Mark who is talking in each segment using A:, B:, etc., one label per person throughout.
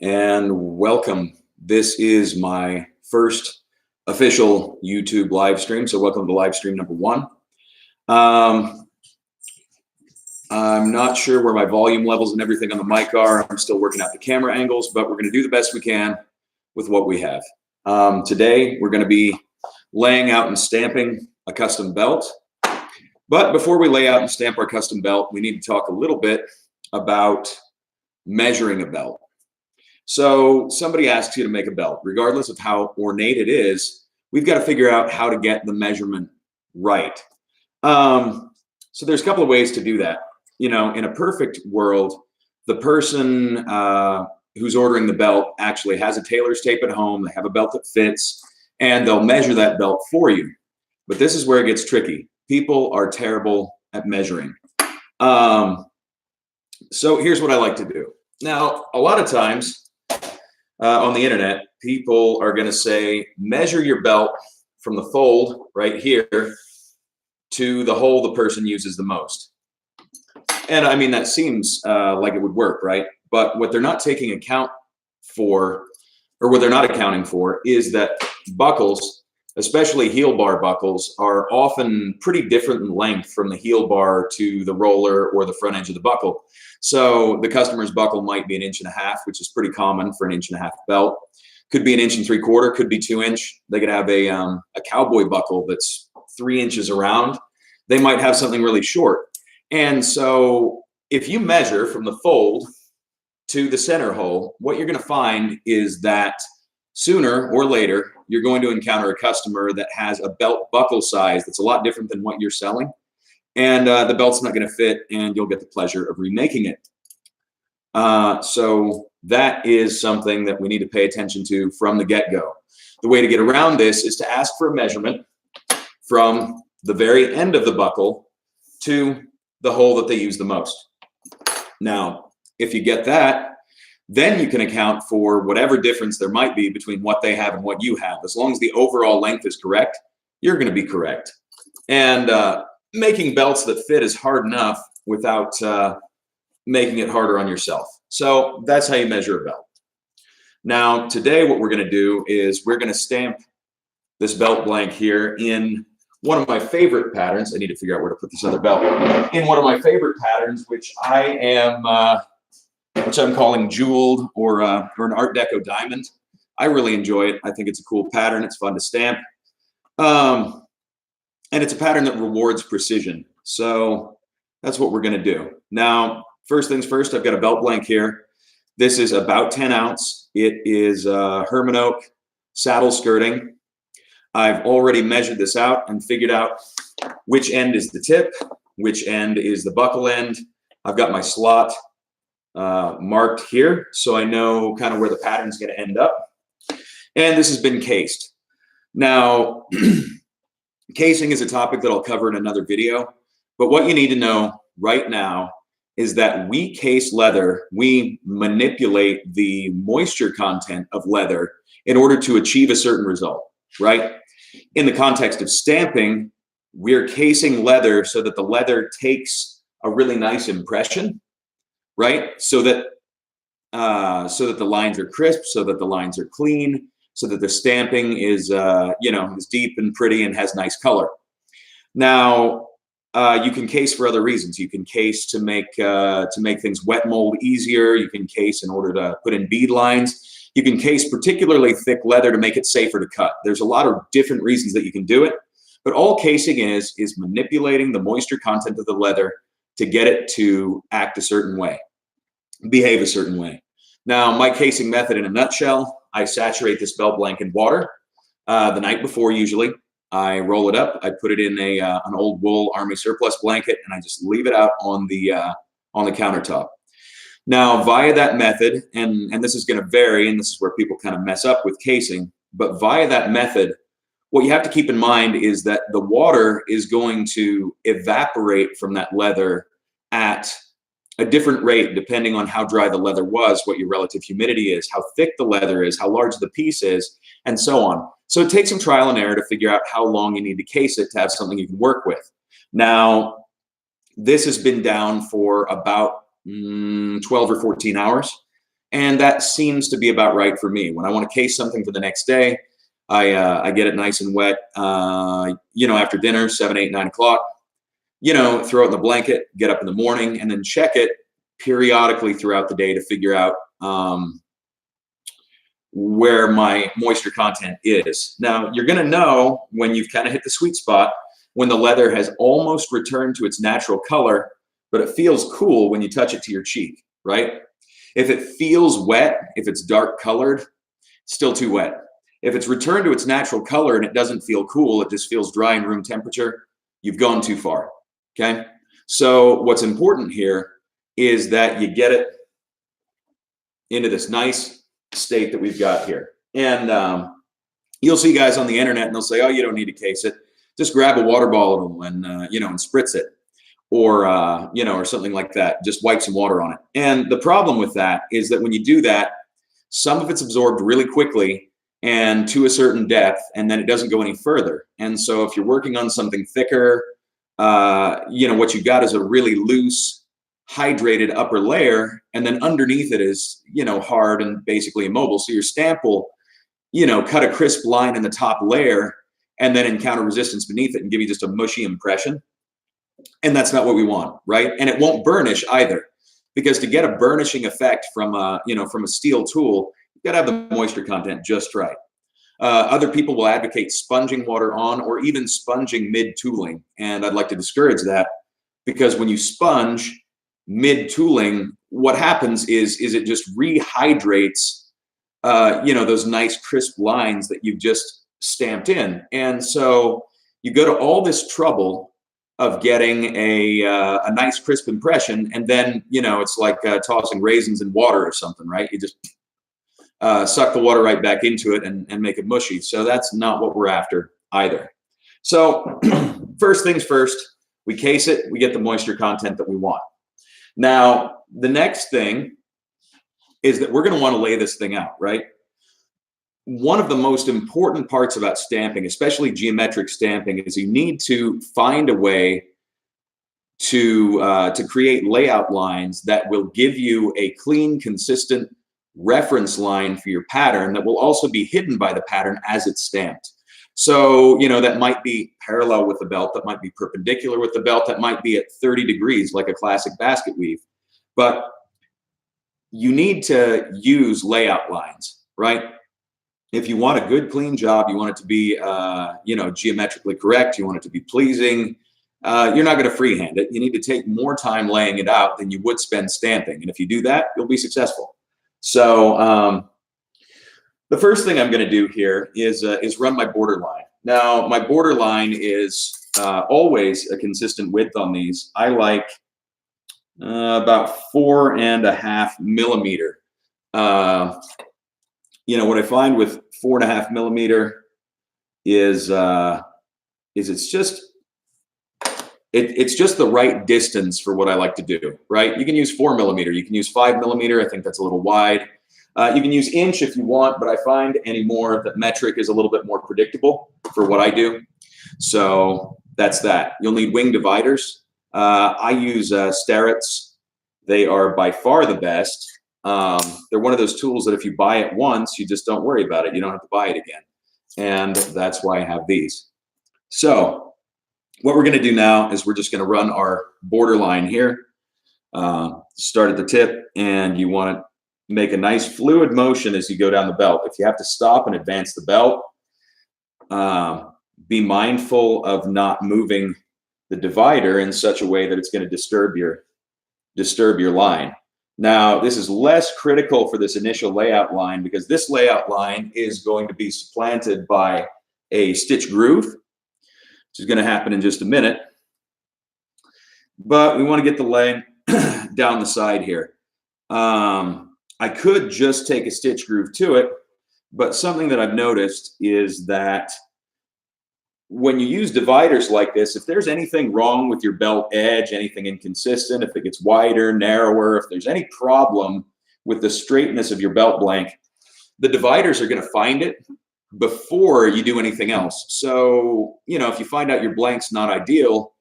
A: and welcome. This is my first official YouTube live stream, so welcome to live stream number 1. I'm not sure where my volume levels and everything on the mic are. I'm still working out the camera angles, but we're going to do the best we can with what we have. Today, we're going to be laying out and stamping a custom belt. But before we lay out and stamp our custom belt, we need to talk a little bit about measuring a belt. So somebody asks you to make a belt, regardless of how ornate it is, we've got to figure out how to get the measurement right. So there's a couple of ways to do that. You know, in a perfect world, the person who's ordering the belt actually has a tailor's tape at home. They have a belt that fits, and they'll measure that belt for you. But this is where it gets tricky. People are terrible at measuring. So here's what I like to do. Now, a lot of times on the internet, people are going to say, measure your belt from the fold right here to the hole the person uses the most. And I mean, that seems like it would work, right? But what they're not taking account for, or what they're not accounting for, is that buckles, especially heel bar buckles, are often pretty different in length from the heel bar to the roller or the front edge of the buckle. So the customer's buckle might be 1.5 inches, which is pretty common for 1.5 inch belt. Could be 1.75 inches, could be 2 inch. They could have a cowboy buckle that's 3 inches around. They might have something really short. And so if you measure from the fold to the center hole, what you're going to find is that sooner or later, you're going to encounter a customer that has a belt buckle size that's a lot different than what you're selling. And the belt's not going to fit, and you'll get the pleasure of remaking it. So that is something that we need to pay attention to from the get-go. The way to get around this is to ask for a measurement from the very end of the buckle to the hole that they use the most. Now, if you get that, then you can account for whatever difference there might be between what they have and what you have. As long as the overall length is correct, you're going to be correct. And making belts that fit is hard enough without making it harder on yourself. So that's how you measure a belt. Now, today what we're going to do is we're going to stamp this belt blank here in one of my favorite patterns. I need to figure out where to put this other belt. In one of my favorite patterns, which I'm calling jeweled or an Art Deco diamond. I really enjoy it. I think it's a cool pattern. It's fun to stamp. And it's a pattern that rewards precision. So that's what we're going to do. Now, first things first, I've got a belt blank here. This is about 10 ounce. It is Herman Oak saddle skirting. I've already measured this out and figured out which end is the tip, which end is the buckle end. I've got my slot marked here, so I know kind of where the pattern's going to end up. And this has been cased. Now, casing is a topic that I'll cover in another video, but what you need to know right now is that we case leather, we manipulate the moisture content of leather in order to achieve a certain result, right? In the context of stamping, we're casing leather so that the leather takes a really nice impression, right? So that the lines are crisp, so that the lines are clean, so that the stamping is is deep and pretty and has nice color. Now, you can case for other reasons. You can case to make things wet mold easier. You can case in order to put in bead lines. You can case particularly thick leather to make it safer to cut. There's a lot of different reasons that you can do it, but all casing is manipulating the moisture content of the leather to get it to act a certain way, behave a certain way. Now, my casing method in a nutshell, I saturate this belt blank in water the night before usually. I roll it up, I put it in an old wool army surplus blanket, and I just leave it out on the countertop. Now, via that method, and this is going to vary, and this is where people kind of mess up with casing, but via that method, what you have to keep in mind is that the water is going to evaporate from that leather at a different rate depending on how dry the leather was, what your relative humidity is, how thick the leather is, how large the piece is, and so on. So it takes some trial and error to figure out how long you need to case it to have something you can work with. Now, this has been down for about 12 or 14 hours. And that seems to be about right for me. When I want to case something for the next day, I get it nice and wet, after dinner, 7, 8, 9 o'clock, throw it in the blanket, get up in the morning, and then check it periodically throughout the day to figure out where my moisture content is. Now, you're going to know when you've kind of hit the sweet spot, when the leather has almost returned to its natural color, but it feels cool when you touch it to your cheek, right? If it feels wet, if it's dark colored, still too wet. If it's returned to its natural color and it doesn't feel cool, it just feels dry and room temperature, you've gone too far, okay? So what's important here is that you get it into this nice state that we've got here. And you'll see guys on the internet and they'll say, oh, you don't need to case it. Just grab a water bottle and, and spritz it. Or something like that. Just wipe some water on it. And the problem with that is that when you do that, some of it's absorbed really quickly and to a certain depth, and then it doesn't go any further. And so if you're working on something thicker, what you got is a really loose, hydrated upper layer, and then underneath it is, hard and basically immobile. So your stamp will, cut a crisp line in the top layer and then encounter resistance beneath it and give you just a mushy impression. And that's not what we want, right? And it won't burnish either, because to get a burnishing effect from a steel tool, you've got to have the moisture content just right. Other people will advocate sponging water on or even sponging mid-tooling. And I'd like to discourage that, because when you sponge mid-tooling, what happens is it just rehydrates, those nice crisp lines that you've just stamped in. And so you go to all this trouble of getting a nice crisp impression, and then it's like tossing raisins in water or something, right? You just suck the water right back into it and make it mushy. So that's not what we're after either. So first things first, we case it, we get the moisture content that we want. Now, the next thing is that we're going to want to lay this thing out, right? One of the most important parts about stamping, especially geometric stamping, is you need to find a way to create layout lines that will give you a clean, consistent reference line for your pattern that will also be hidden by the pattern as it's stamped. So, that might be parallel with the belt, that might be perpendicular with the belt, that might be at 30 degrees like a classic basket weave. But you need to use layout lines, right? If you want a good, clean job, you want it to be, geometrically correct, you want it to be pleasing, you're not going to freehand it. You need to take more time laying it out than you would spend stamping. And if you do that, you'll be successful. So the first thing I'm going to do here is run my border line. Now, my border line is always a consistent width on these. I like about 4.5 millimeter. What I find with 4.5 millimeter is it's just the right distance for what I like to do, right? You can use 4 millimeter, you can use 5 millimeter. I think that's a little wide. You can use inch if you want, but I find anymore that metric is a little bit more predictable for what I do. So that's that. You'll need wing dividers. I use Starrett's. They are by far the best. They're one of those tools that if you buy it once, you just don't worry about it. You don't have to buy it again. And that's why I have these. So what we're going to do now is we're just going to run our border line here. Start at the tip, and you want to make a nice fluid motion as you go down the belt. If you have to stop and advance the belt, be mindful of not moving the divider in such a way that it's going to disturb your line. Now, this is less critical for this initial layout line, because this layout line is going to be supplanted by a stitch groove, which is going to happen in just a minute. But we want to get the line down the side here. I could just take a stitch groove to it, but something that I've noticed is that when you use dividers like this, if there's anything wrong with your belt edge, anything inconsistent, if it gets wider, narrower, if there's any problem with the straightness of your belt blank, the dividers are going to find it before you do anything else. So, if you find out your blank's not ideal,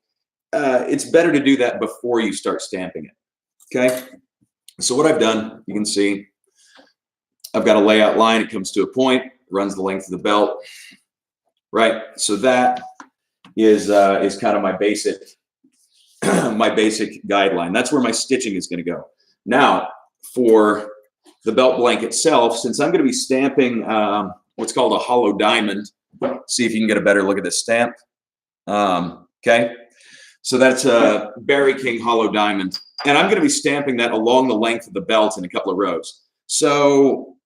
A: it's better to do that before you start stamping it. Okay. So what I've done, you can see, I've got a layout line. It comes to a point, runs the length of the belt, right? So that is kind of my basic guideline. That's where my stitching is going to go. Now, for the belt blank itself, since I'm going to be stamping what's called a hollow diamond, see if you can get a better look at this stamp. Okay, so that's a Barry King hollow diamond, and I'm going to be stamping that along the length of the belt in a couple of rows. So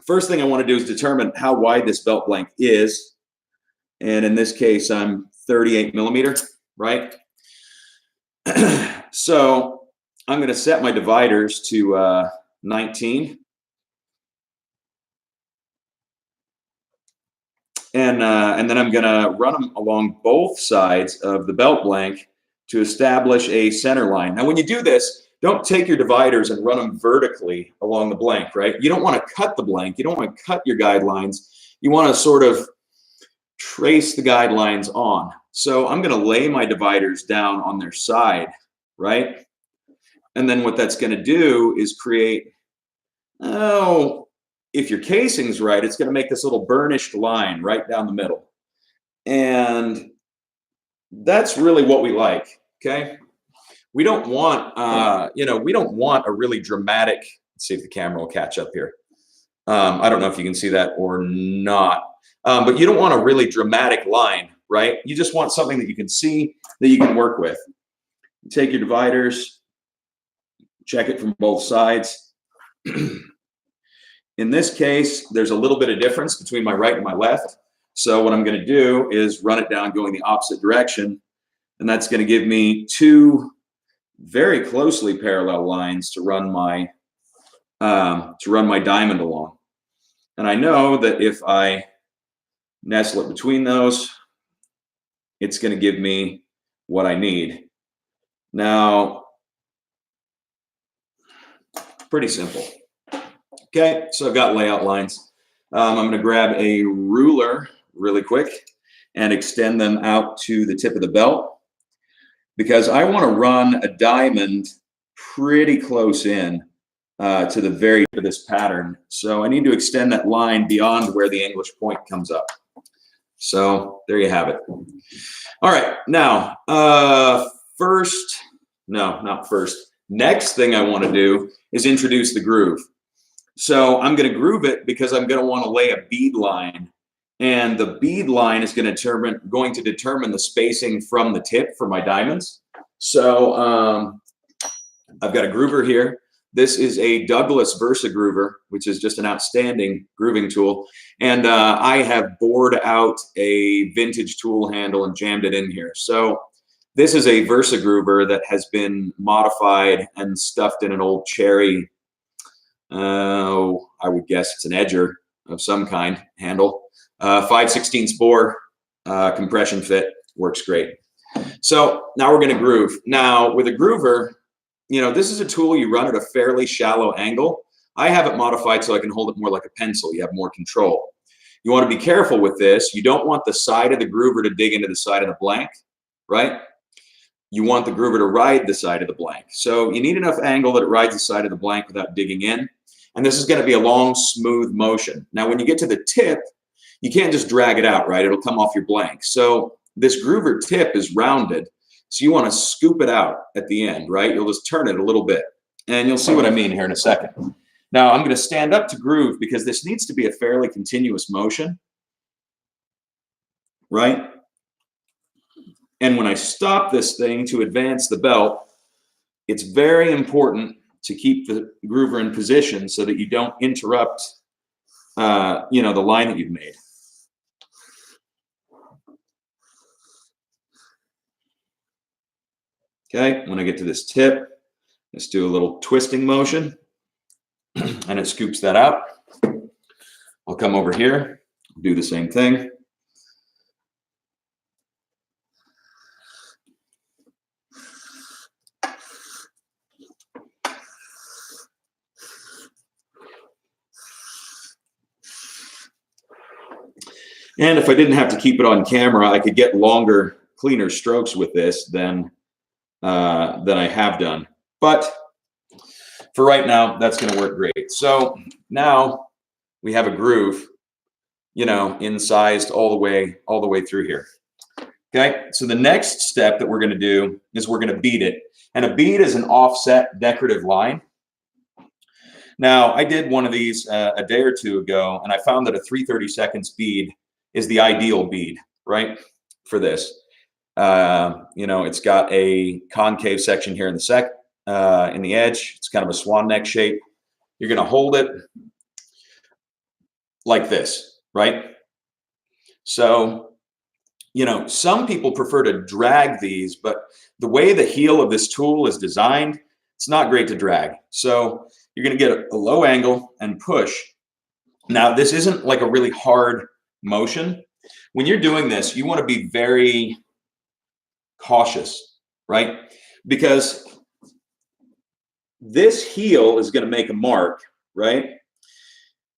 A: first thing I want to do is determine how wide this belt blank is, and in this case, I'm 38 millimeter, right? So I'm going to set my dividers to 19. And then I'm going to run them along both sides of the belt blank to establish a center line. Now, when you do this, don't take your dividers and run them vertically along the blank, right? You don't want to cut the blank. You don't want to cut your guidelines. You want to sort of trace the guidelines on. So I'm going to lay my dividers down on their side, right? And then what that's going to do is create, if your casing's right, it's going to make this little burnished line right down the middle. And that's really what we like, okay? We don't want, we don't want a really dramatic, let's see if the camera will catch up here. I don't know if you can see that or not, but you don't want a really dramatic line, right? You just want something that you can see, that you can work with. You take your dividers, check it from both sides. In this case, there's a little bit of difference between my right and my left. So what I'm going to do is run it down going the opposite direction. And that's going to give me two very closely parallel lines to run my diamond along. And I know that if I nestle it between those, it's going to give me what I need. Now, pretty simple. Okay, so I've got layout lines. I'm going to grab a ruler really quick and extend them out to the tip of the belt, because I want to run a diamond pretty close in to the very end of this pattern. So I need to extend that line beyond where the English point comes up. So there you have it. All right, now, next thing I want to do is introduce the groove. So I'm going to groove it because I'm going to want to lay a bead line, and the bead line is going to determine the spacing from the tip for my diamonds. So I've got a groover here. This is a Douglas Versa groover, which is just an outstanding grooving tool. And I have bored out a vintage tool handle and jammed it in here. So this is a Versa groover that has been modified and stuffed in an old cherry. I would guess it's an edger of some kind handle. 5/16 bore, compression fit, works great. So now we're going to groove. Now with a groover, this is a tool you run at a fairly shallow angle. I have it modified so I can hold it more like a pencil. You have more control. You want to be careful with this. You don't want the side of the groover to dig into the side of the blank, right? You want the groover to ride the side of the blank. So you need enough angle that it rides the side of the blank without digging in. And this is going to be a long, smooth motion. Now, when you get to the tip, you can't just drag it out, right? It'll come off your blank. So this groover tip is rounded. So you want to scoop it out at the end, right? You'll just turn it a little bit. And you'll see what I mean here in a second. Now, I'm going to stand up to groove because this needs to be a fairly continuous motion, right? And when I stop this thing to advance the belt, it's very important to keep the groover in position so that you don't interrupt, the line that you've made. Okay, when I get to this tip, let's do a little twisting motion, and it scoops that out. I'll come over here, do the same thing. And if I didn't have to keep it on camera, I could get longer, cleaner strokes with this than I have done. But for right now, that's going to work great. So now we have a groove, you know, incised all the way through here. Okay, so the next step that we're going to do is we're going to bead it. And a bead is an offset decorative line. Now, I did one of these a day or two ago, and I found that a 3/32 bead is the ideal bead, right, for this. You know, it's got a concave section here in the edge. It's kind of a swan neck shape. You're going to hold it like this, right? So, you know, some people prefer to drag these, but the way the heel of this tool is designed, it's not great to drag. So you're going to get a low angle and push. Now, this isn't like a really hard motion. When you're doing this, you want to be very cautious, right? Because this heel is going to make a mark, right?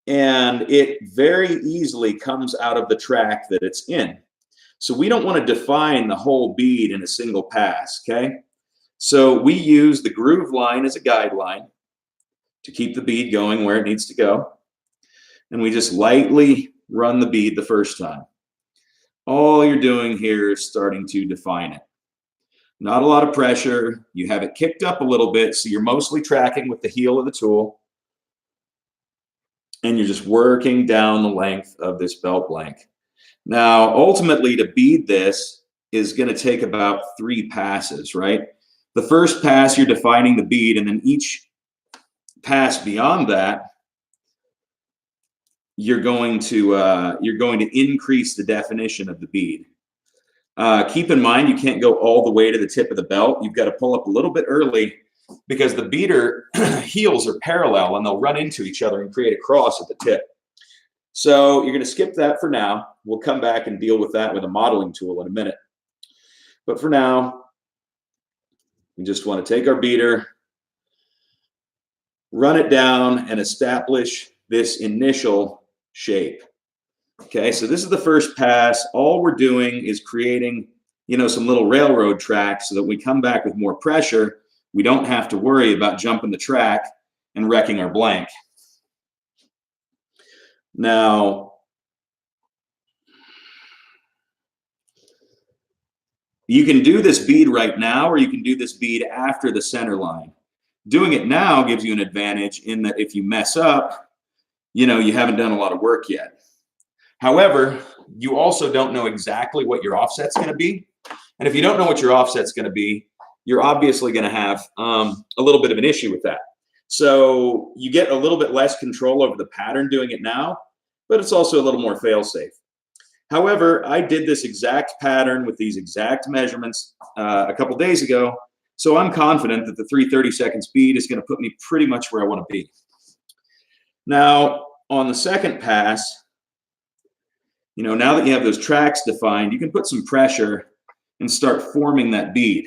A: And it very easily comes out of the track that it's in. So we don't want to define the whole bead in a single pass, okay? So we use the groove line as a guideline to keep the bead going where it needs to go. And we just lightly run the bead the first time. All you're doing here is starting to define it. Not a lot of pressure. You have it kicked up a little bit, so you're mostly tracking with the heel of the tool. And you're just working down the length of this belt blank. Now, ultimately, to bead this is going to take about 3 passes, right? The first pass, you're defining the bead, and then each pass beyond that, you're going to increase the definition of the bead. Keep in mind, you can't go all the way to the tip of the belt. You've got to pull up a little bit early because the beater heels are parallel and they'll run into each other and create a cross at the tip. So you're going to skip that for now. We'll come back and deal with that with a modeling tool in a minute. But for now, we just want to take our beater, run it down, and establish this initial shape. Okay, so this is the first pass. All we're doing is creating, you know, some little railroad tracks so that we come back with more pressure. We don't have to worry about jumping the track and wrecking our blank. Now, you can do this bead right now, or you can do this bead after the center line. Doing it now gives you an advantage in that if you mess up, you know, you haven't done a lot of work yet. However, you also don't know exactly what your offset's going to be. And if you don't know what your offset's going to be, you're obviously going to have a little bit of an issue with that. So you get a little bit less control over the pattern doing it now, but it's also a little more fail-safe. However, I did this exact pattern with these exact measurements a couple days ago, so I'm confident that the 3/32 bead is going to put me pretty much where I want to be. Now, on the second pass, you know, now that you have those tracks defined, you can put some pressure and start forming that bead.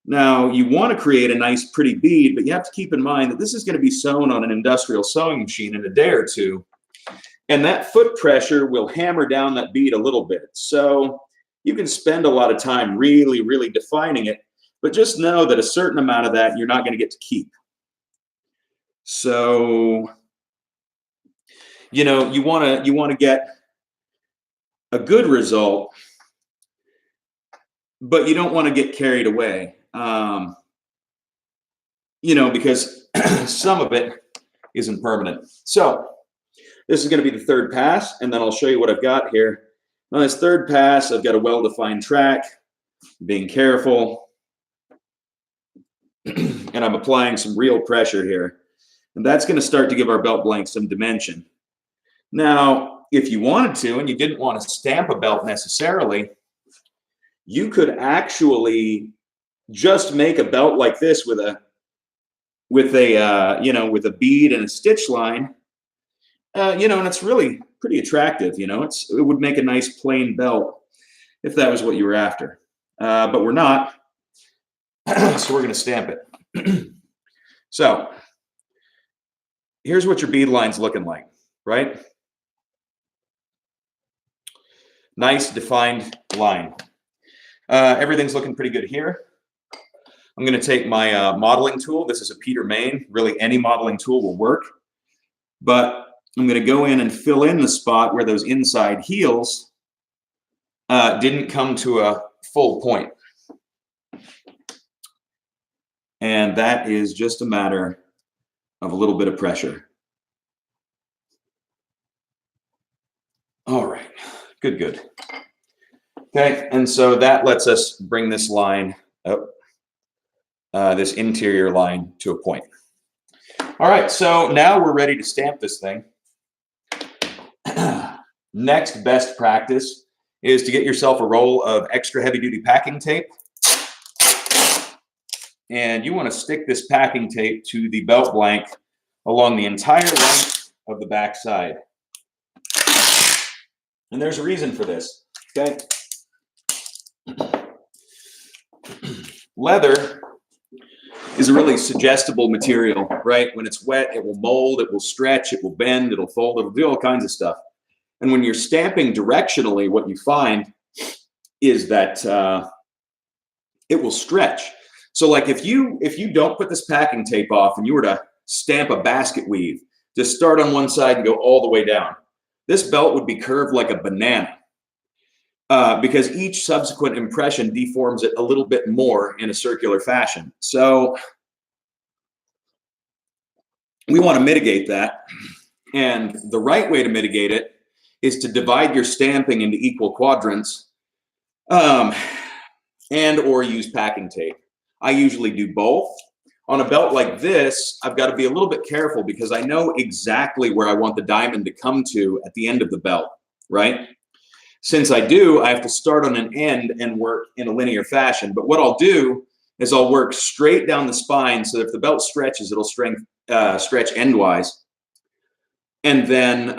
A: Now, you want to create a nice, pretty bead, but you have to keep in mind that this is going to be sewn on an industrial sewing machine in a day or two. And that foot pressure will hammer down that bead a little bit. So you can spend a lot of time really, really defining it, but just know that a certain amount of that you're not going to get to keep. So, you know, you want to get a good result, but you don't want to get carried away, you know, because some of it isn't permanent. So this is going to be the third pass, and then I'll show you what I've got here. On this third pass, I've got a well-defined track, being careful, and I'm applying some real pressure here. And that's going to start to give our belt blank some dimension. Now, if you wanted to, and you didn't want to stamp a belt necessarily, you could actually just make a belt like this with a bead and a stitch line, you know, and it's really pretty attractive. You know, it would make a nice plain belt if that was what you were after, but we're not, so we're going to stamp it. So here's what your bead line's looking like, right? Nice defined line. Everything's looking pretty good here. I'm going to take my modeling tool. This is a Peter Main. Really, any modeling tool will work. But I'm going to go in and fill in the spot where those inside heels didn't come to a full point. And that is just a matter of a little bit of pressure. All right, good, good. Okay, and so that lets us bring this line up, this interior line to a point. All right, so now we're ready to stamp this thing. Next best practice is to get yourself a roll of extra heavy-duty packing tape. And you want to stick this packing tape to the belt blank along the entire length of the back side. And there's a reason for this, okay? Leather is a really suggestible material, right? When it's wet, it will mold, it will stretch, it will bend, it'll fold, it'll do all kinds of stuff. And when you're stamping directionally, what you find is that it will stretch. So like if you don't put this packing tape off and you were to stamp a basket weave, just start on one side and go all the way down, this belt would be curved like a banana because each subsequent impression deforms it a little bit more in a circular fashion. So we want to mitigate that. And the right way to mitigate it is to divide your stamping into equal quadrants and or use packing tape. I usually do both. On a belt like this, I've got to be a little bit careful because I know exactly where I want the diamond to come to at the end of the belt, right? Since I do, I have to start on an end and work in a linear fashion. But what I'll do is I'll work straight down the spine so that if the belt stretches, it'll stretch endwise. And then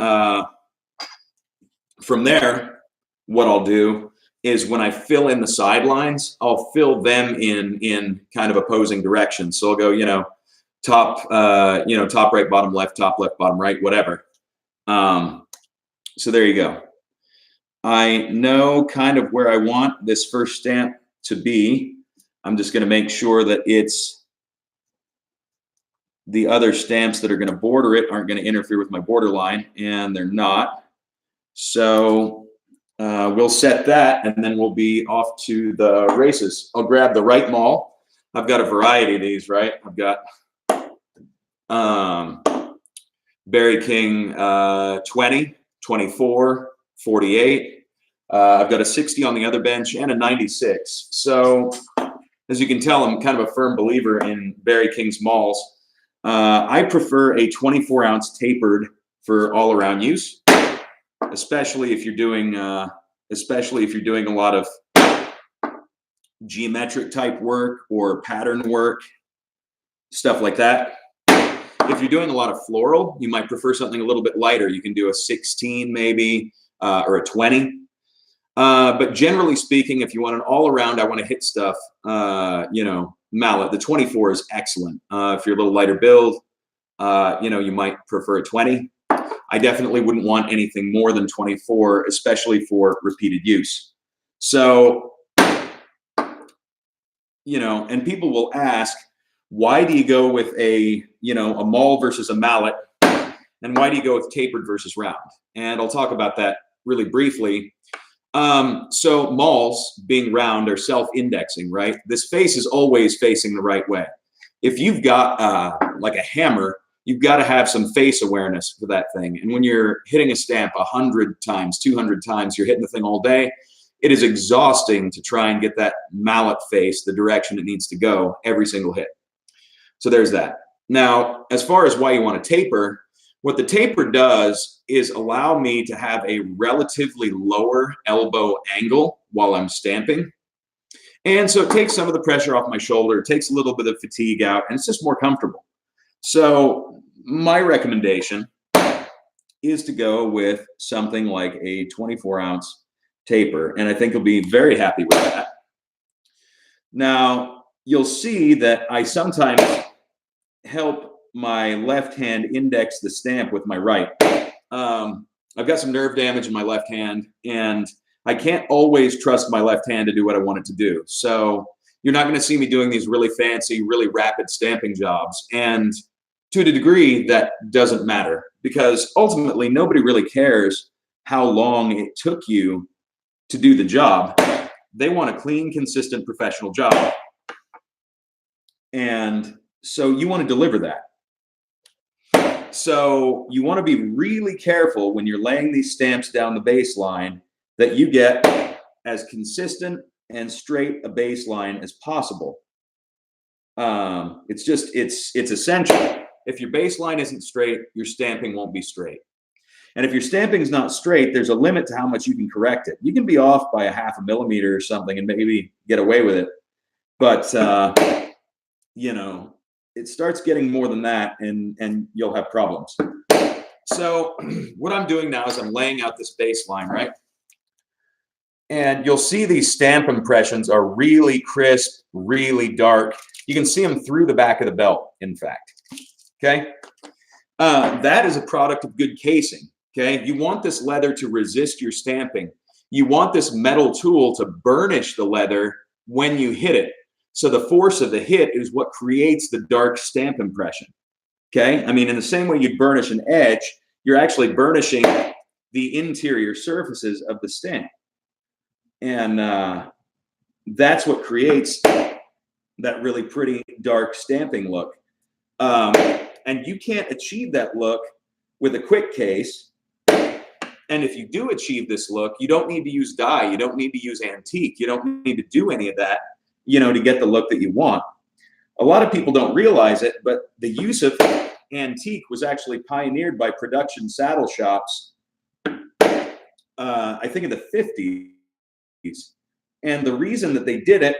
A: from there, what I'll do is when I fill in the sidelines, I'll fill them in kind of opposing directions. So I'll go, top right, bottom left, top left, bottom right, whatever. So there you go. I know kind of where I want this first stamp to be. I'm just going to make sure that it's the other stamps that are going to border it aren't going to interfere with my border line, and they're not. So we'll set that, and then we'll be off to the races. I'll grab the right maul. I've got a variety of these, right? I've got Barry King 20, 24, 48. I've got a 60 on the other bench and a 96. So as you can tell, I'm kind of a firm believer in Barry King's mauls. I prefer a 24-ounce tapered for all-around use, especially if you're doing a lot of geometric type work or pattern work, stuff like that. If you're doing a lot of floral, you might prefer something a little bit lighter. You can do a 16 maybe, or a 20. But generally speaking, if you want an all-around, I want to hit stuff, mallet, the 24 is excellent. If you're a little lighter build, you might prefer a 20. I definitely wouldn't want anything more than 24, especially for repeated use. So, and people will ask, why do you go with a maul versus a mallet? And why do you go with tapered versus round? And I'll talk about that really briefly. So mauls, being round, are self-indexing, right? This face is always facing the right way. If you've got like a hammer, you've got to have some face awareness for that thing. And when you're hitting a stamp 100 times, 200 times, you're hitting the thing all day, it is exhausting to try and get that mallet face the direction it needs to go every single hit. So there's that. Now, as far as why you want to taper, what the taper does is allow me to have a relatively lower elbow angle while I'm stamping. And so it takes some of the pressure off my shoulder, it takes a little bit of fatigue out, and it's just more comfortable. So my recommendation is to go with something like a 24-ounce taper, and I think you'll be very happy with that. Now, you'll see that I sometimes help my left hand index the stamp with my right. I've got some nerve damage in my left hand, and I can't always trust my left hand to do what I want it to do. So You're not going to see me doing these really fancy, really rapid stamping jobs. And to a degree, that doesn't matter, because ultimately nobody really cares how long it took you to do the job. They want a clean, consistent, professional job. And so you want to deliver that. So you want to be really careful when you're laying these stamps down the baseline that you get as consistent and straight a baseline as possible. It's essential. If your baseline isn't straight, your stamping won't be straight. And if your stamping is not straight, there's a limit to how much you can correct it. You can be off by a 0.5 millimeter or something and maybe get away with it. But, you know, it starts getting more than that and you'll have problems. So what I'm doing now is I'm laying out this baseline, right? And you'll see these stamp impressions are really crisp, really dark. You can see them through the back of the belt, in fact. Okay? That is a product of good casing. Okay? You want this leather to resist your stamping. You want this metal tool to burnish the leather when you hit it. So the force of the hit is what creates the dark stamp impression. Okay? I mean, in the same way you'd burnish an edge, you're actually burnishing the interior surfaces of the stamp. And that's what creates that really pretty dark stamping look. And you can't achieve that look with a quick case. And if you do achieve this look, you don't need to use dye. You don't need to use antique. You don't need to do any of that, you know, to get the look that you want. A lot of people don't realize it, but the use of antique was actually pioneered by production saddle shops, I think in the 50s. And the reason that they did it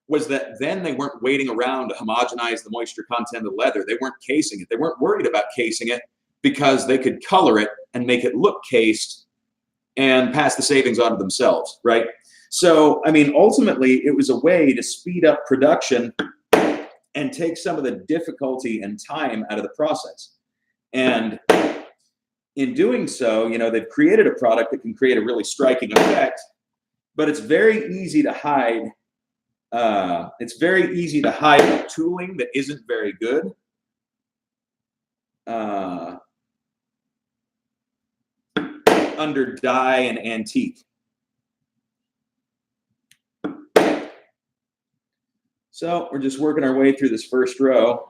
A: was that then they weren't waiting around to homogenize the moisture content of the leather. They weren't casing it. They weren't worried about casing it because they could color it and make it look cased and pass the savings on to themselves, right? So, I mean, ultimately, it was a way to speed up production and take some of the difficulty and time out of the process. And in doing so, you know, they've created a product that can create a really striking effect, but it's very easy to hide. It's very easy to hide tooling that isn't very good. Under dye and antique. So we're just working our way through this first row.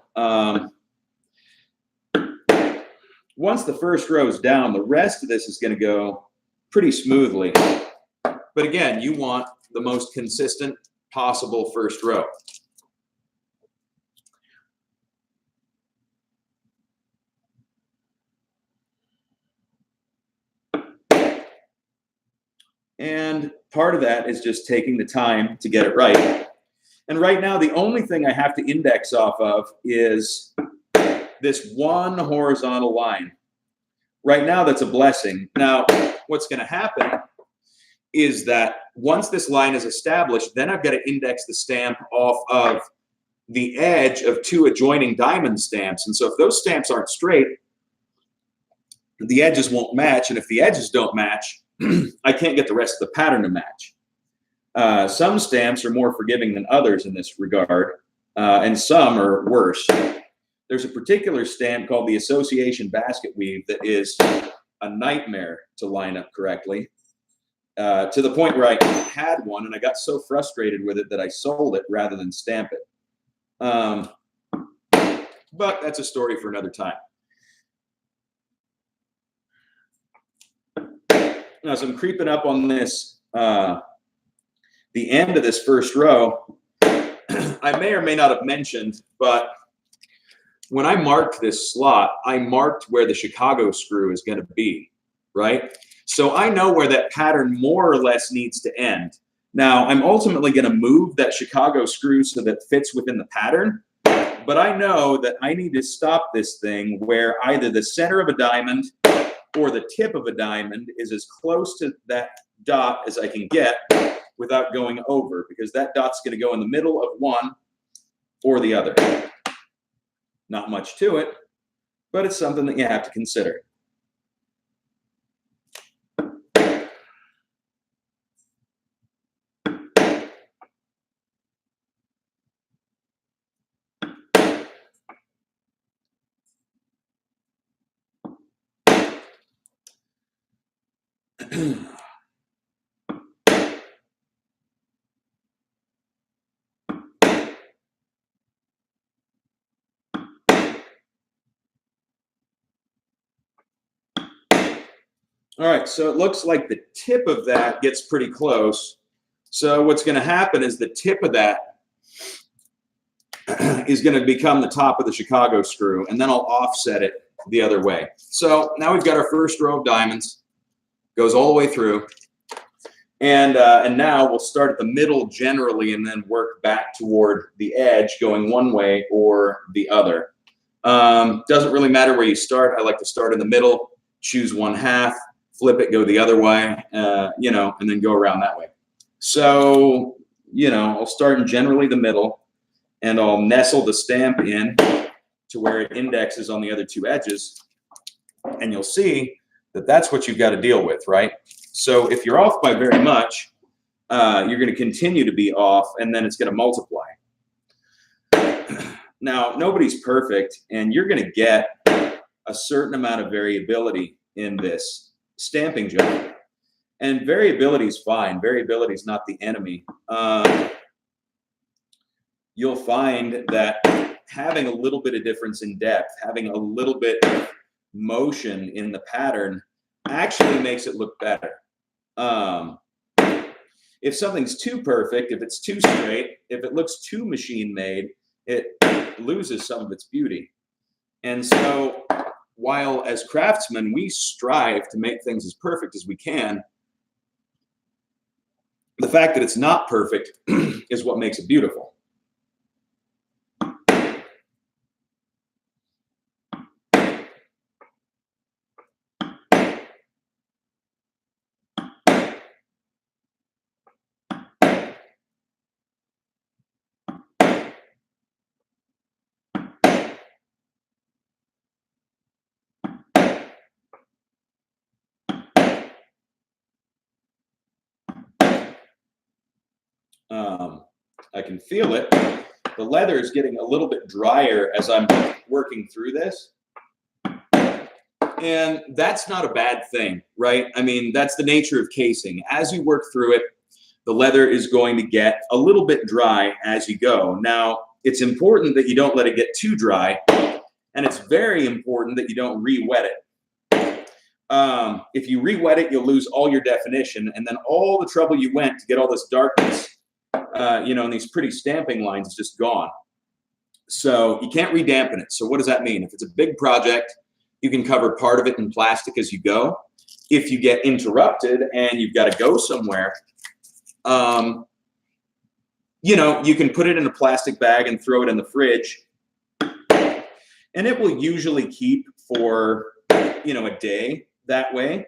A: Once the first row is down, the rest of this is going to go pretty smoothly. But again, you want the most consistent possible first row. And part of that is just taking the time to get it right. And right now, the only thing I have to index off of is this one horizontal line. Right now, that's a blessing. Now, what's going to happen is that once this line is established, then I've got to index the stamp off of the edge of two adjoining diamond stamps. And so if those stamps aren't straight, the edges won't match. And if the edges don't match, I can't get the rest of the pattern to match. Some stamps are more forgiving than others in this regard, and some are worse. There's a particular stamp called the Association Basket Weave that is a nightmare to line up correctly, to the point where I had one and I got so frustrated with it that I sold it rather than stamp it. But that's a story for another time. Now, so I'm creeping up on this, the end of this first row. I may or may not have mentioned, but when I marked this slot, I marked where the Chicago screw is going to be, right? So I know where that pattern more or less needs to end. Now, I'm ultimately going to move that Chicago screw so that it fits within the pattern, but I know that I need to stop this thing where either the center of a diamond or the tip of a diamond is as close to that dot as I can get without going over, because that dot's going to go in the middle of one or the other. Not much to it, but it's something that you have to consider. All right, so it looks like the tip of that gets pretty close. So what's going to happen is the tip of that is going to become the top of the Chicago screw, and then I'll offset it the other way. So now we've got our first row of diamonds, goes all the way through, and now we'll start at the middle generally, and then work back toward the edge, going one way or the other. Doesn't really matter where you start. I like to start in the middle, choose one half, flip it, go the other way, and then go around that way. So, I'll start in generally the middle, and I'll nestle the stamp in to where it indexes on the other two edges. And you'll see that that's what you've got to deal with, right? So if you're off by very much, you're going to continue to be off, and then it's going to multiply. Now, nobody's perfect, and you're going to get a certain amount of variability in this stamping job. And variability is fine. Variability is not the enemy. You'll find that having a little bit of difference in depth, having a little bit of motion in the pattern actually makes it look better. If something's too perfect, if it's too straight, if it looks too machine-made, it loses some of its beauty. And so while as craftsmen, we strive to make things as perfect as we can, the fact that it's not perfect is what makes it beautiful. I can feel it. The leather is getting a little bit drier as I'm working through this. And that's not a bad thing, right? I mean, that's the nature of casing. As you work through it, the leather is going to get a little bit dry as you go. Now, it's important that you don't let it get too dry, and it's very important that you don't re-wet it. If you re-wet it, you'll lose all your definition, and then all the trouble you went to get all this darkness, and these pretty stamping lines is just gone. So you can't redampen it. So what does that mean? If it's a big project, you can cover part of it in plastic as you go. If you get interrupted and you've got to go somewhere, you can put it in a plastic bag and throw it in the fridge, and it will usually keep for, a day that way.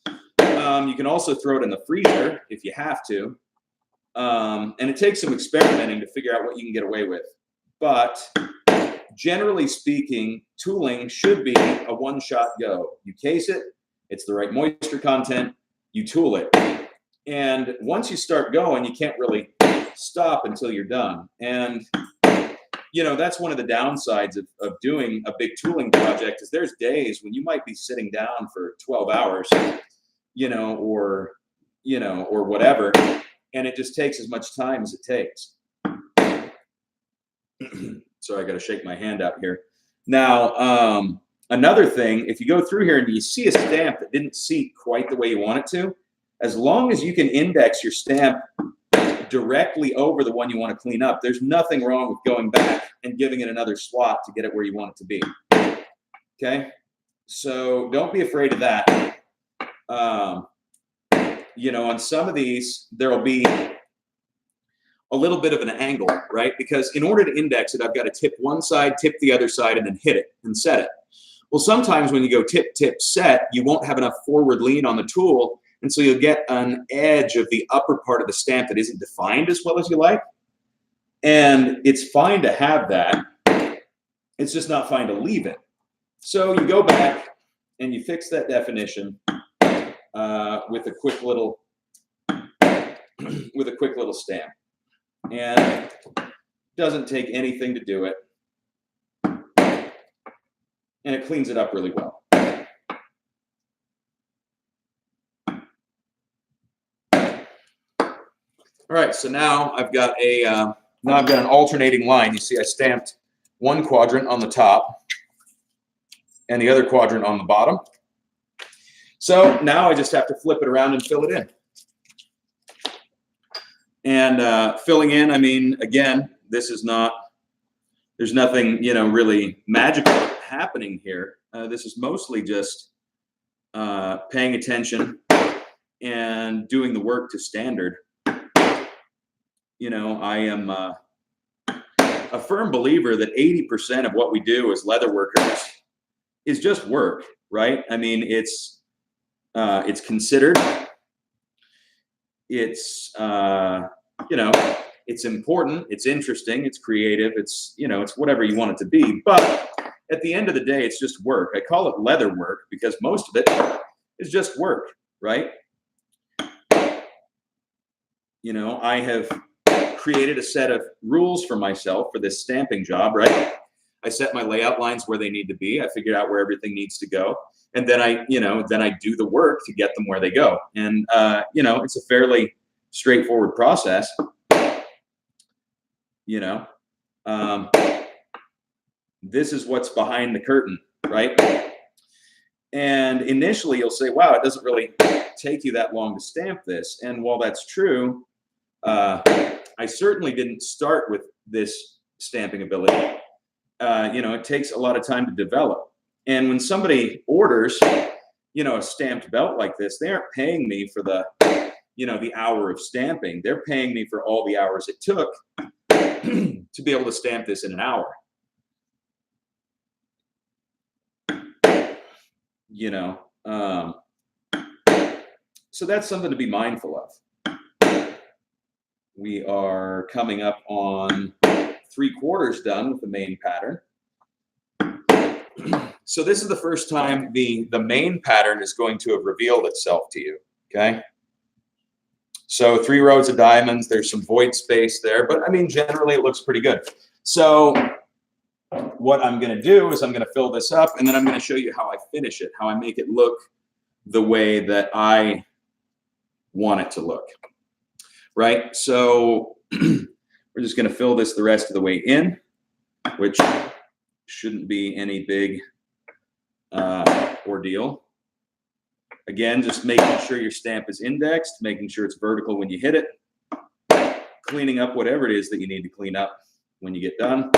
A: You can also throw it in the freezer if you have to. And it takes some experimenting to figure out what you can get away with. But generally speaking, tooling should be a one-shot go. You case it, it's the right moisture content, you tool it. And once you start going, you can't really stop until you're done. And, that's one of the downsides of doing a big tooling project is there's days when you might be sitting down for 12 hours, or whatever. And it just takes as much time as it takes. Sorry, I got to shake my hand out here. Now, another thing, if you go through here and you see a stamp that didn't seat quite the way you want it to, as long as you can index your stamp directly over the one you want to clean up, there's nothing wrong with going back and giving it another swat to get it where you want it to be. Okay? So don't be afraid of that. On some of these, there will be a little bit of an angle, right? Because in order to index it, I've got to tip one side, tip the other side, and then hit it and set it. Well, sometimes when you go tip, tip, set, you won't have enough forward lean on the tool, and so you'll get an edge of the upper part of the stamp that isn't defined as well as you like. And it's fine to have that. It's just not fine to leave it. So you go back and you fix that definition with a quick little stamp. And it doesn't take anything to do it. And it cleans it up really well. All right, so now I've got an alternating line. You see, I stamped one quadrant on the top and the other quadrant on the bottom. So now I just have to flip it around and fill it in. And filling in, I mean, again, this is not, there's nothing, you know, really magical happening here. This is mostly just paying attention and doing the work to standard. You know, I am a firm believer that 80% of what we do as leather workers is just work, right? I mean, it's considered, it's you know, it's important, it's interesting, it's creative, it's, you know, it's whatever you want it to be. But at the end of the day, it's just work. I call it leather work because most of it is just work, right? You know, I have created a set of rules for myself for this stamping job, right? I set my layout lines where they need to be. I figured out where everything needs to go. And then I do the work to get them where they go. And, you know, it's a fairly straightforward process. You know, this is what's behind the curtain, right? And initially you'll say, wow, it doesn't really take you that long to stamp this. And while that's true, I certainly didn't start with this stamping ability. You know, it takes a lot of time to develop. And when somebody orders, you know, a stamped belt like this, they aren't paying me for the, you know, the hour of stamping. They're paying me for all the hours it took to be able to stamp this in an hour. You know, so that's something to be mindful of. We are coming up on 3/4 done with the main pattern. So this is the first time the main pattern is going to have revealed itself to you, okay? So 3 rows of diamonds, there's some void space there, but I mean, generally it looks pretty good. So what I'm gonna do is I'm gonna fill this up and then I'm gonna show you how I finish it, how I make it look the way that I want it to look, right? So we're just gonna fill this the rest of the way in, which shouldn't be any big ordeal. Again, just making sure your stamp is indexed, making sure it's vertical when you hit it, cleaning up whatever it is that you need to clean up when you get done.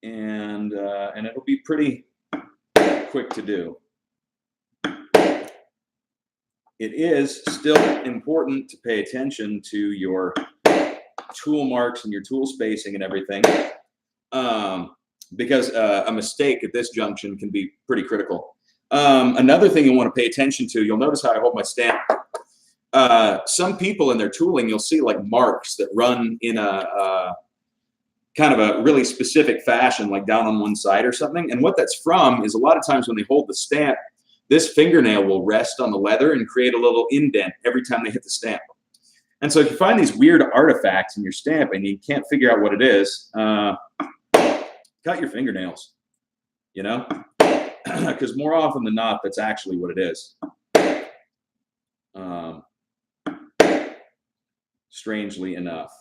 A: And it'll be pretty quick to do. It is still important to pay attention to your tool marks and your tool spacing and everything, because a mistake at this junction can be pretty critical. Another thing you want to pay attention to, you'll notice how I hold my stamp. Some people in their tooling, you'll see like marks that run in a kind of a really specific fashion, like down on one side or something. And what that's from is a lot of times when they hold the stamp, this fingernail will rest on the leather and create a little indent every time they hit the stamp. And so if you find these weird artifacts in your stamp and you can't figure out what it is, cut your fingernails, you know, because more often than not, that's actually what it is. Strangely enough.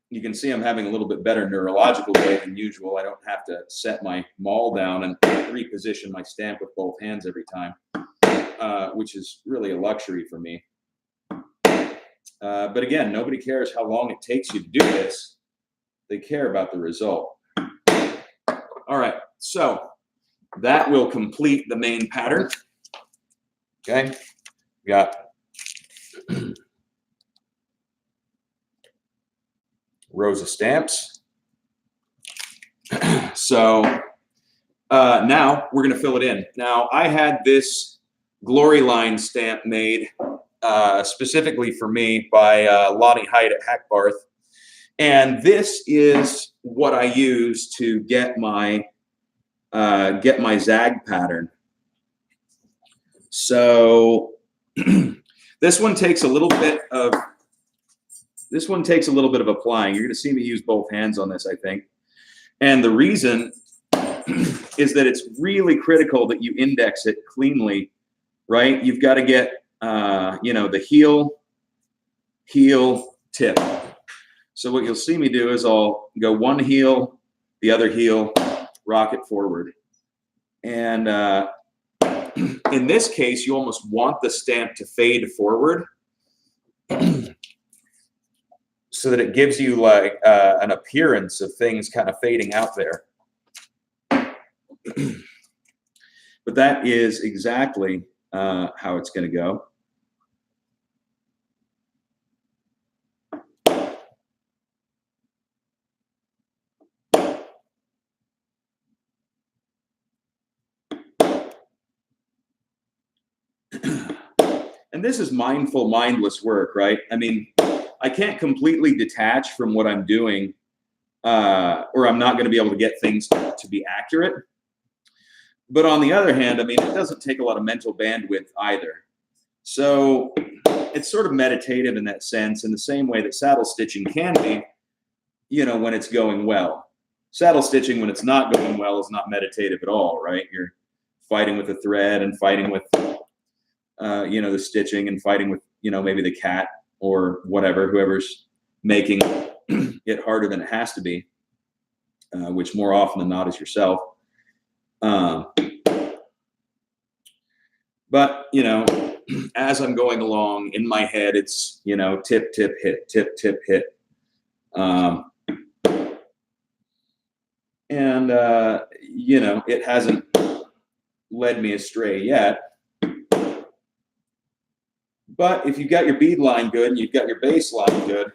A: You can see I'm having a little bit better neurological day than usual. I don't have to set my maul down and reposition my stamp with both hands every time, which is really a luxury for me. But again, nobody cares how long it takes you to do this. They care about the result. All right, so that will complete the main pattern. Okay, we got rows of stamps. So now we're going to fill it in. Now I had this Glory Line stamp made specifically for me by Lonnie Height at Hackbarth. And this is what I use to get my zag pattern. So this one takes a little bit of This one takes a little bit of applying. You're going to see me use both hands on this, I think. And the reason is that it's really critical that you index it cleanly, right? You've got to get, the heel, tip. So what you'll see me do is I'll go one heel, the other heel, rock it forward. And in this case, you almost want the stamp to fade forward so that it gives you like an appearance of things kind of fading out there. But that is exactly how it's going to go. And this is mindful, mindless work, right? I mean, I can't completely detach from what I'm doing, or I'm not going to be able to get things to be accurate. But on the other hand, I mean, it doesn't take a lot of mental bandwidth either. So it's sort of meditative in that sense, in the same way that saddle stitching can be, when it's going well. Saddle stitching, when it's not going well, is not meditative at all, right? You're fighting with the thread and fighting with the stitching and fighting with, maybe the cat or whatever, whoever's making it harder than it has to be, which more often than not is yourself. But, as I'm going along in my head, it's, tip, tip, hit, tip, tip, hit. It hasn't led me astray yet. But if you've got your bead line good and you've got your base line good,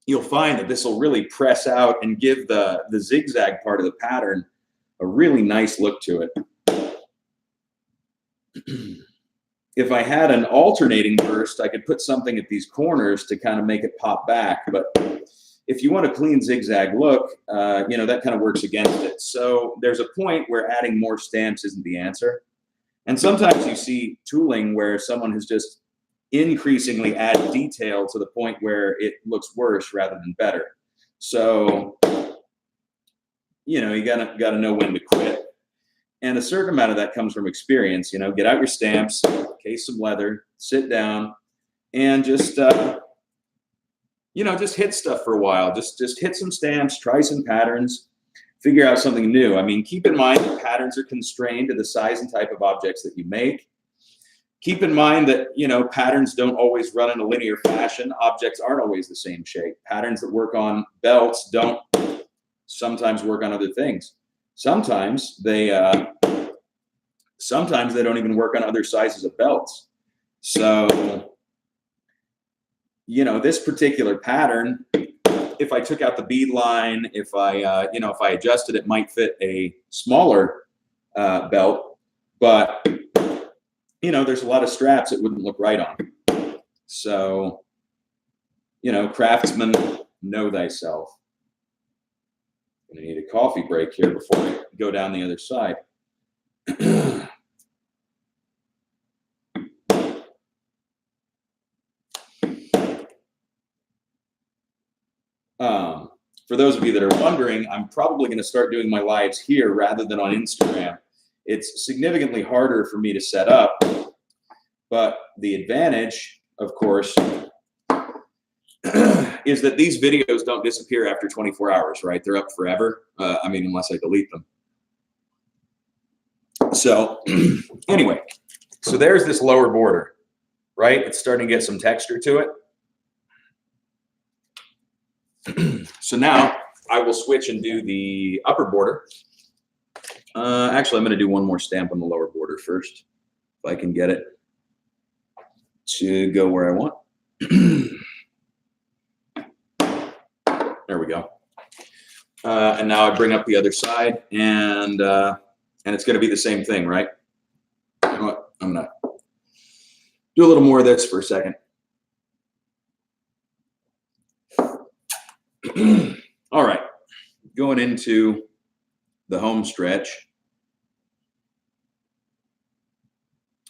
A: you'll find that this will really press out and give the zigzag part of the pattern a really nice look to it. If I had an alternating burst, I could put something at these corners to kind of make it pop back. But if you want a clean zigzag look, that kind of works against it. So there's a point where adding more stamps isn't the answer. And sometimes you see tooling where someone has just increasingly added detail to the point where it looks worse rather than better. So, you gotta know when to quit. And a certain amount of that comes from experience. Get out your stamps, case some leather, sit down, and just hit stuff for a while. Just hit some stamps, try some patterns, figure out something new. I mean, keep in mind that patterns are constrained to the size and type of objects that you make. Keep in mind that, patterns don't always run in a linear fashion. Objects aren't always the same shape. Patterns that work on belts don't sometimes work on other things. Sometimes they don't even work on other sizes of belts. So, this particular pattern, if I took out the bead line, if I adjusted it, might fit a smaller belt, but there's a lot of straps it wouldn't look right on. So, craftsman, know thyself. I'm going to need a coffee break here before I go down the other side. For those of you that are wondering, I'm probably going to start doing my lives here rather than on Instagram. It's significantly harder for me to set up, but the advantage, of course, is that these videos don't disappear after 24 hours, right? They're up forever. Unless I delete them. So anyway, so there's this lower border, right? It's starting to get some texture to it. So now I will switch and do the upper border. Actually, I'm going to do one more stamp on the lower border first, if I can get it to go where I want. There we go. And now I bring up the other side, and it's going to be the same thing, right? You know what? I'm going to do a little more of this for a second. All right, going into the home stretch.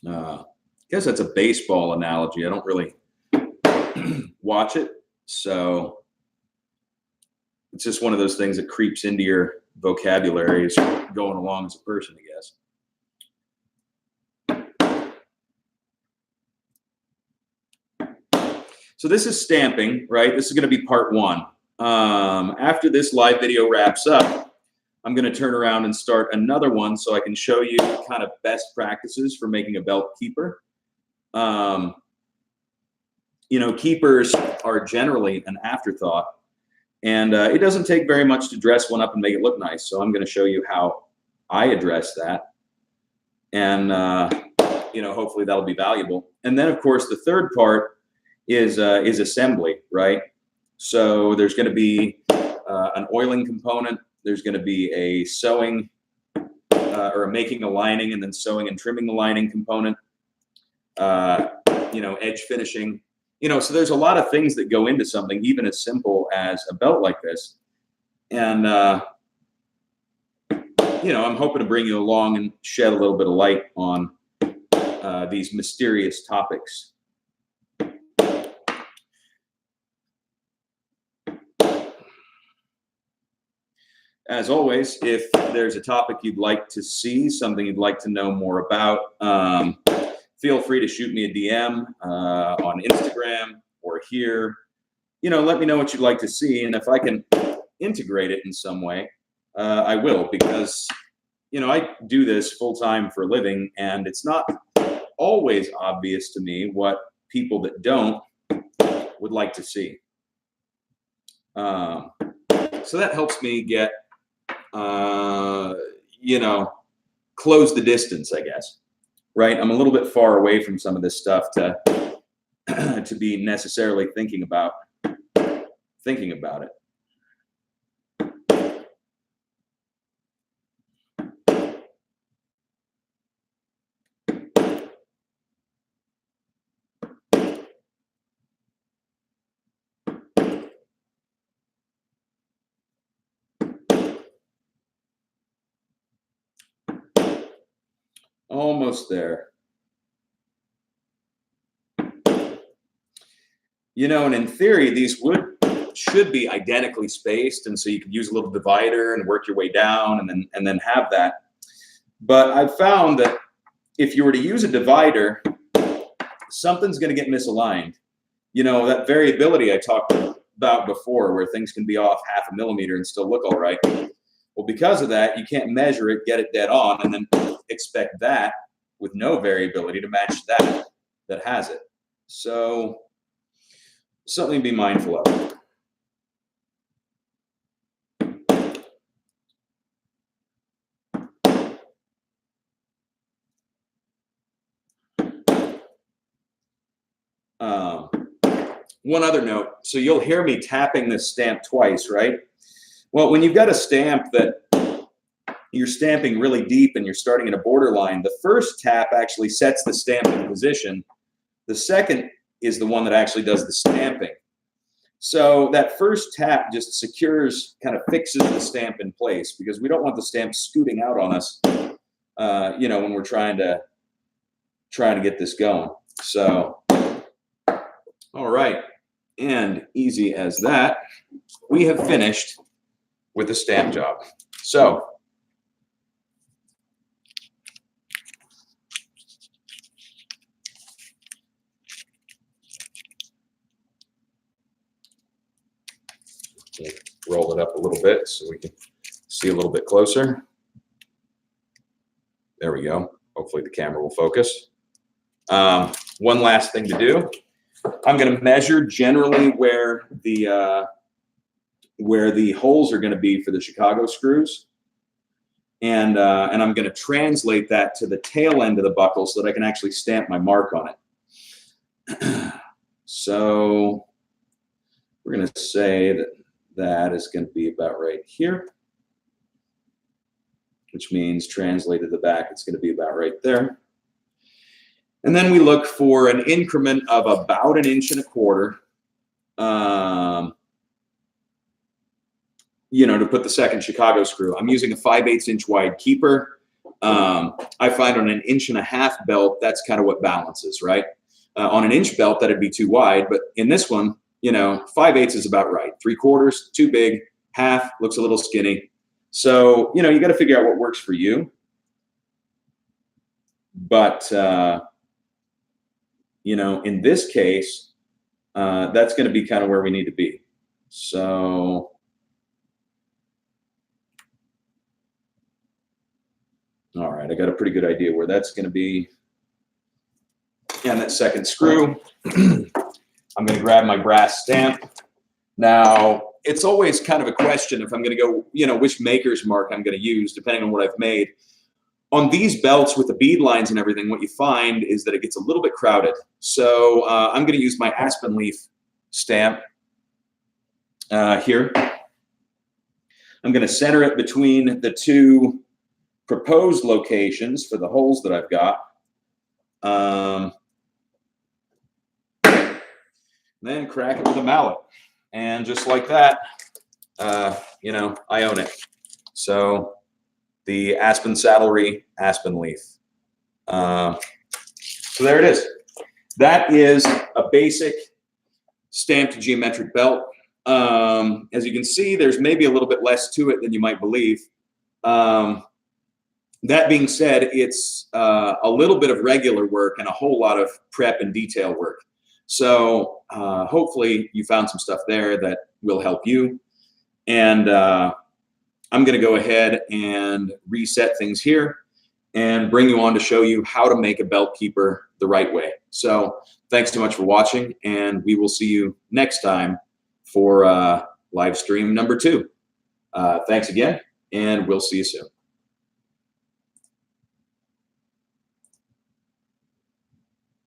A: I guess that's a baseball analogy. I don't really watch it, So it's just one of those things that creeps into your vocabulary as you're going along as a person, I guess. So this is stamping, right? This is going to be part one. After this live video wraps up, I'm going to turn around and start another one so I can show you kind of best practices for making a belt keeper. You know, keepers are generally an afterthought, and it doesn't take very much to dress one up and make it look nice. So I'm going to show you how I address that, and you know, hopefully that'll be valuable. And then, of course, the third part is assembly, right? So there's going to be an oiling component. There's going to be a sewing or making a lining and then sewing and trimming the lining component. You know, edge finishing. You know, so there's a lot of things that go into something, even as simple as a belt like this. And you know, I'm hoping to bring you along and shed a little bit of light on these mysterious topics. As always, if there's a topic you'd like to see, something you'd like to know more about, feel free to shoot me a DM on Instagram or here. You know, let me know what you'd like to see, and if I can integrate it in some way, I will, because, you know, I do this full time for a living, and it's not always obvious to me what people that don't would like to see. So that helps me get, you know, close the distance, I guess. Right? I'm a little bit far away from some of this stuff to to be necessarily thinking about it. Almost there. You know, and in theory, these should be identically spaced, and so you could use a little divider and work your way down, and then have that. But I've found that if you were to use a divider, something's going to get misaligned. You know, that variability I talked about before, where things can be off 0.5 millimeter and still look all right. Well, because of that, you can't measure it, get it dead on, and then expect that with no variability to match that has it. So something to be mindful of. One other note, so you'll hear me tapping this stamp twice, right? Well, when you've got a stamp that you're stamping really deep and you're starting at a borderline, the first tap actually sets the stamp in position. The second is the one that actually does the stamping. So that first tap just secures, kind of fixes the stamp in place, because we don't want the stamp scooting out on us, you know, when we're trying to get this going. So, all right, and easy as that, we have finished with the stamp job. So, roll it up a little bit so we can see a little bit closer. There we go. Hopefully the camera will focus. One last thing to do. I'm going to measure generally where the holes are going to be for the Chicago screws, and I'm going to translate that to the tail end of the buckle so that I can actually stamp my mark on it. So we're going to say that is going to be about right here, which means translated to the back, it's going to be about right there. And then we look for an increment of about 1.25 inches, you know, to put the second Chicago screw. I'm using a 5/8 inch wide keeper. I find on an 1.5 inch belt, that's kind of what balances, right? On an inch belt, that'd be too wide, but in this one, you know, 5/8 is about right. 3/4, too big. Half looks a little skinny. So, you know, you got to figure out what works for you. But, you know, in this case, that's going to be kind of where we need to be. So, all right, I got a pretty good idea where that's going to be. And that second screw, I'm going to grab my brass stamp. Now, it's always kind of a question if I'm going to go, you know, which maker's mark I'm going to use, depending on what I've made. On these belts with the bead lines and everything, what you find is that it gets a little bit crowded. So I'm going to use my aspen leaf stamp here. I'm going to center it between the two proposed locations for the holes that I've got. Then crack it with a mallet. And just like that, you know, I own it. So the aspen saddlery, aspen leaf. So there it is. That is a basic stamped geometric belt. As you can see, there's maybe a little bit less to it than you might believe. That being said, it's a little bit of regular work and a whole lot of prep and detail work. So hopefully you found some stuff there that will help you. And I'm going to go ahead and reset things here and bring you on to show you how to make a belt keeper the right way. So thanks so much for watching, and we will see you next time for live stream number 2. Thanks again, and we'll see you soon.